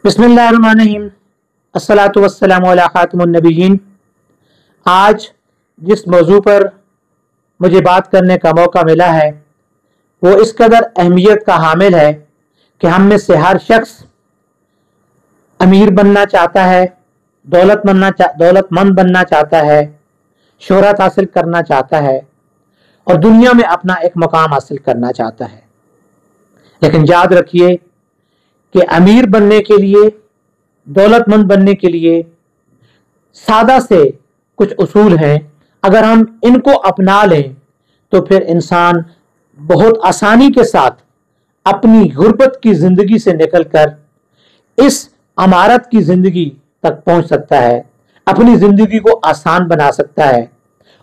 बिस्मिल्लाहिर्रहमानिर्रहीम। अस्सलातु वस्सलामु अला खातिमुन नबिय्यीन। आज जिस मौजू पर मुझे बात करने का मौका मिला है वो इस कदर अहमियत का हामिल है कि हम में से हर शख्स अमीर बनना चाहता है, दौलतमंद बनना चाहता है, शोहरत हासिल करना चाहता है और दुनिया में अपना एक मुकाम हासिल करना चाहता है। लेकिन याद रखिए कि अमीर बनने के लिए, दौलतमंद बनने के लिए सादा से कुछ उसूल हैं। अगर हम इनको अपना लें तो फिर इंसान बहुत आसानी के साथ अपनी गुर्बत की जिंदगी से निकलकर इस अमारत की जिंदगी तक पहुंच सकता है, अपनी जिंदगी को आसान बना सकता है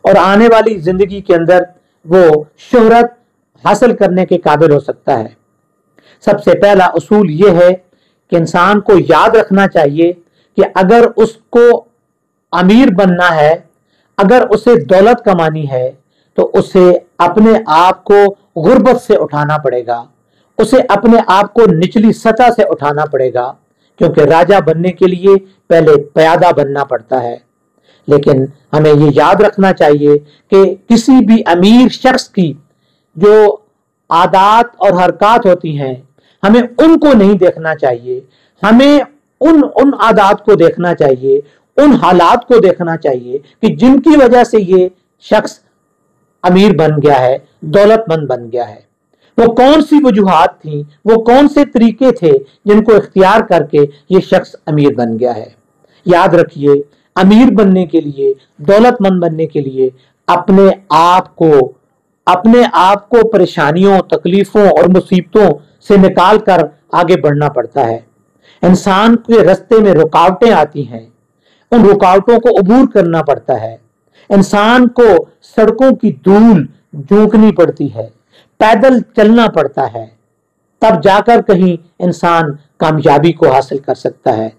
और आने वाली जिंदगी के अंदर वो शोहरत हासिल करने के काबिल हो सकता है। सबसे पहला उसूल ये है कि इंसान को याद रखना चाहिए कि अगर उसको अमीर बनना है, अगर उसे दौलत कमानी है तो उसे अपने आप को गुर्बत से उठाना पड़ेगा, उसे अपने आप को निचली सतह से उठाना पड़ेगा, क्योंकि राजा बनने के लिए पहले प्यादा बनना पड़ता है। लेकिन हमें ये याद रखना चाहिए कि किसी भी अमीर शख्स की जो आदात और हरकत होती हैं हमें उनको नहीं देखना चाहिए, हमें उन आदात को देखना चाहिए, उन हालात को देखना चाहिए कि जिनकी वजह से ये शख्स अमीर बन गया है, दौलतमंद बन गया है। वो कौन सी वजूहात थी, वो कौन से तरीके थे जिनको इख्तियार करके ये शख्स अमीर बन गया है। याद रखिए, अमीर बनने के लिए, दौलतमंद बनने के लिए अपने आप को परेशानियों, तकलीफों और मुसीबतों से निकाल कर आगे बढ़ना पड़ता है। इंसान के रास्ते में रुकावटें आती हैं, उन रुकावटों को अबूर करना पड़ता है। इंसान को सड़कों की धूल झोंकनी पड़ती है, पैदल चलना पड़ता है, तब जाकर कहीं इंसान कामयाबी को हासिल कर सकता है।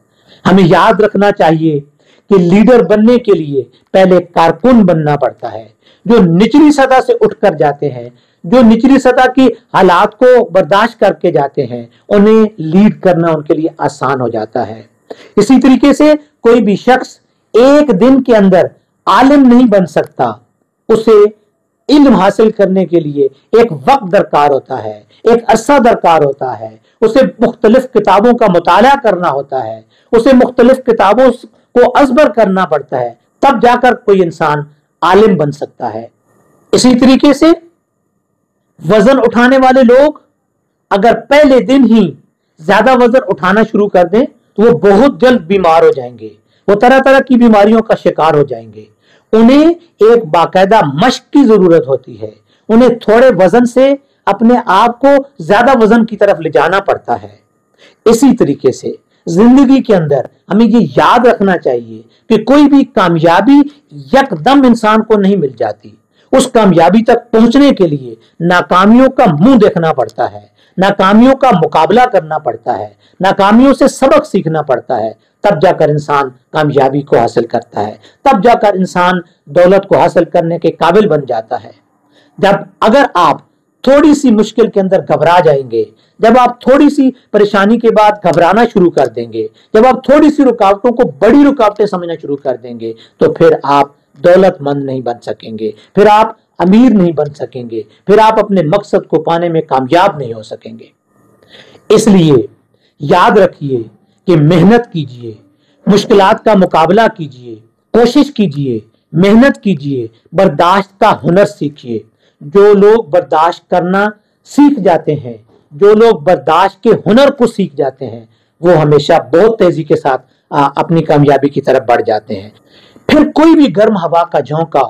हमें याद रखना चाहिए कि लीडर बनने के लिए पहले कारकुन बनना पड़ता है। जो निचली सतह से उठकर जाते हैं, जो निचली सतह की हालात को बर्दाश्त करके जाते हैं, उन्हें लीड करना उनके लिए आसान हो जाता है। इसी तरीके से कोई भी शख्स एक दिन के अंदर आलिम नहीं बन सकता। उसे इल्म हासिल करने के लिए एक वक्त दरकार होता है, एक अरसा दरकार होता है, उसे मुख्तलिफ किताबों का मुताला करना होता है, उसे मुख्तलिफ किताबों को अज़बर करना पड़ता है, तब जाकर कोई इंसान आलिम बन सकता है। इसी तरीके से वजन उठाने वाले लोग अगर पहले दिन ही ज्यादा वजन उठाना शुरू कर दें तो वो बहुत जल्द बीमार हो जाएंगे, वो तरह तरह की बीमारियों का शिकार हो जाएंगे। उन्हें एक बाकायदा मश्क की जरूरत होती है, उन्हें थोड़े वजन से अपने आप को ज्यादा वजन की तरफ ले जाना पड़ता है। इसी तरीके से जिंदगी के अंदर हमें ये याद रखना चाहिए कि कोई भी कामयाबी यकदम इंसान को नहीं मिल जाती। उस कामयाबी तक पहुंचने के लिए नाकामियों का मुंह देखना पड़ता है, नाकामियों का मुकाबला करना पड़ता है, नाकामियों से सबक सीखना पड़ता है, तब जाकर इंसान कामयाबी को हासिल करता है, तब जाकर इंसान दौलत को हासिल करने के काबिल बन जाता है। अगर आप थोड़ी सी मुश्किल के अंदर घबरा जाएंगे, जब आप थोड़ी सी परेशानी के बाद घबराना शुरू कर देंगे, जब आप थोड़ी सी रुकावटों को बड़ी रुकावटें समझना शुरू कर देंगे, तो फिर आप दौलतमंद नहीं बन सकेंगे, फिर आप अमीर नहीं बन सकेंगे, फिर आप अपने मकसद को पाने में कामयाब नहीं हो सकेंगे। इसलिए याद रखिए कि मेहनत कीजिए, मुश्किलात का मुकाबला कीजिए, कोशिश कीजिए, मेहनत कीजिए, बर्दाश्त का हुनर सीखिए। जो लोग बर्दाश्त करना सीख जाते हैं, जो लोग बर्दाश्त के हुनर को सीख जाते हैं, वो हमेशा बहुत तेजी के साथ अपनी कामयाबी की तरफ बढ़ जाते हैं। फिर कोई भी गर्म हवा का झोंका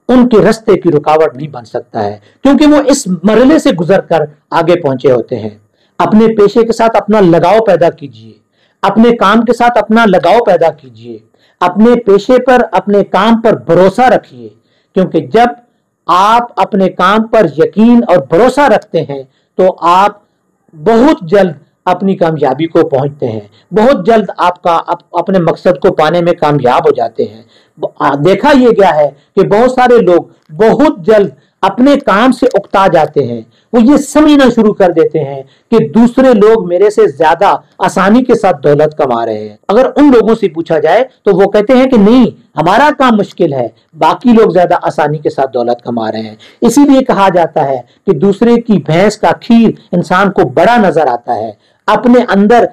उनके रास्ते की रुकावट नहीं बन सकता है, क्योंकि वो इस मरहले से गुजर कर आगे पहुंचे होते हैं। अपने पेशे के साथ अपना लगाव पैदा कीजिए, अपने काम के साथ अपना लगाव पैदा कीजिए, अपने पेशे पर, अपने काम पर भरोसा रखिए, क्योंकि जब आप अपने काम पर यकीन और भरोसा रखते हैं तो आप बहुत जल्द अपनी कामयाबी को पहुंचते हैं, बहुत जल्द अपने मकसद को पाने में कामयाब हो जाते हैं। देखा यह गया है कि बहुत सारे लोग बहुत जल्द अपने काम से उकता जाते हैं, वो ये समझना शुरू कर देते हैं कि दूसरे लोग मेरे से ज्यादा आसानी के साथ दौलत कमा रहे हैं। अगर उन लोगों से पूछा जाए तो वो कहते हैं कि नहीं, हमारा काम मुश्किल है, बाकी लोग ज्यादा आसानी के साथ दौलत कमा रहे हैं। इसीलिए कहा जाता है कि दूसरे की भैंस का खीर इंसान को बड़ा नजर आता है। अपने अंदर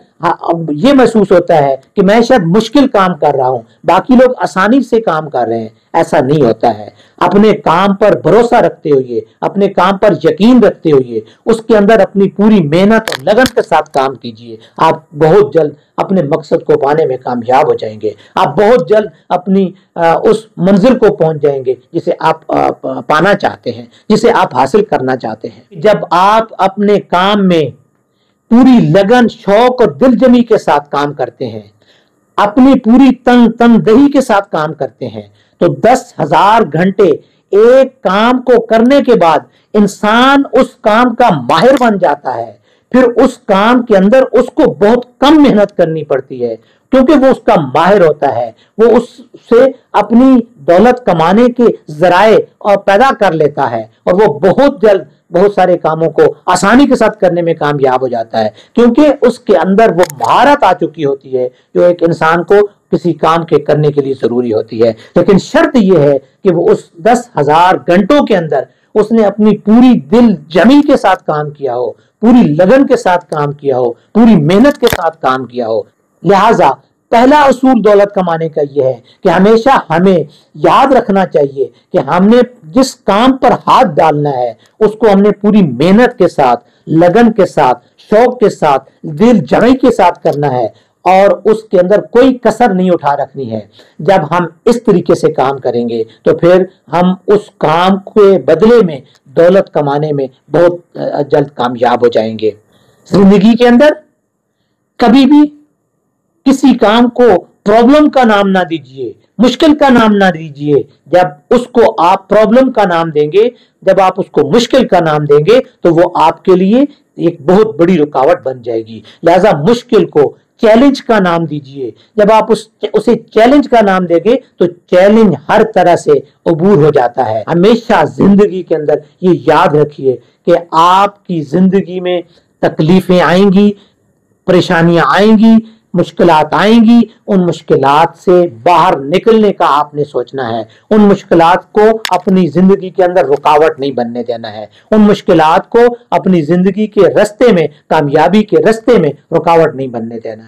ये महसूस होता है कि मैं शायद मुश्किल काम कर रहा हूं, बाकी लोग आसानी से काम कर रहे हैं। ऐसा नहीं होता है। अपने काम पर भरोसा रखते हुए, अपने काम पर यकीन रखते हुए, उसके अंदर अपनी पूरी मेहनत और लगन के साथ काम कीजिए। आप बहुत जल्द अपने मकसद को पाने में कामयाब हो जाएंगे। आप बहुत जल्द अपनी उस मंजिल को पहुंच जाएंगे जिसे आप पाना चाहते हैं, जिसे आप हासिल करना चाहते हैं। जब आप अपने काम में पूरी लगन, शौक और दिलजमी के साथ काम करते हैं, अपनी पूरी तनदही के साथ काम करते हैं, तो 10,000 घंटे एक काम को करने के बाद इंसान उस काम का माहिर बन जाता है। फिर उस काम के अंदर उसको बहुत कम मेहनत करनी पड़ती है, क्योंकि वो उसका माहिर होता है। वो उससे अपनी दौलत कमाने के जराए और पैदा कर लेता है, और वो बहुत जल्द बहुत सारे कामों को आसानी के साथ करने में कामयाब हो जाता है, क्योंकि उसके अंदर वो महारत आ चुकी होती है जो एक इंसान को किसी काम के करने के लिए जरूरी होती है। लेकिन शर्त यह है कि वो उस 10,000 घंटों के अंदर उसने अपनी पूरी दिल जमी के साथ काम किया हो, पूरी लगन के साथ काम किया हो, पूरी मेहनत के साथ काम किया हो। लिहाजा पहला असूल दौलत कमाने का यह है कि हमेशा हमें याद रखना चाहिए कि हमने जिस काम पर हाथ डालना है उसको हमने पूरी मेहनत के साथ, लगन के साथ, शौक के साथ, दिल जमी के साथ करना है, और उसके अंदर कोई कसर नहीं उठा रखनी है। जब हम इस तरीके से काम करेंगे तो फिर हम उस काम के बदले में दौलत कमाने में बहुत जल्द कामयाब हो जाएंगे। जिंदगी के अंदर कभी भी किसी काम को प्रॉब्लम का नाम ना दीजिए, मुश्किल का नाम ना दीजिए। जब उसको आप प्रॉब्लम का नाम देंगे, जब आप उसको मुश्किल का नाम देंगे, तो वो आपके लिए एक बहुत बड़ी रुकावट बन जाएगी। लिहाजा मुश्किल को चैलेंज का नाम दीजिए। जब आप उसे चैलेंज का नाम देंगे तो चैलेंज हर तरह से अबूर हो जाता है। हमेशा जिंदगी के अंदर ये याद रखिए कि आपकी जिंदगी में तकलीफें आएंगी, परेशानियां आएंगी, मुश्किलात आएंगी। उन मुश्किलात से बाहर निकलने का आपने सोचना है। उन मुश्किलात को अपनी जिंदगी के अंदर रुकावट नहीं बनने देना है। उन मुश्किलात को अपनी जिंदगी के रास्ते में, कामयाबी के रास्ते में रुकावट नहीं बनने देना है।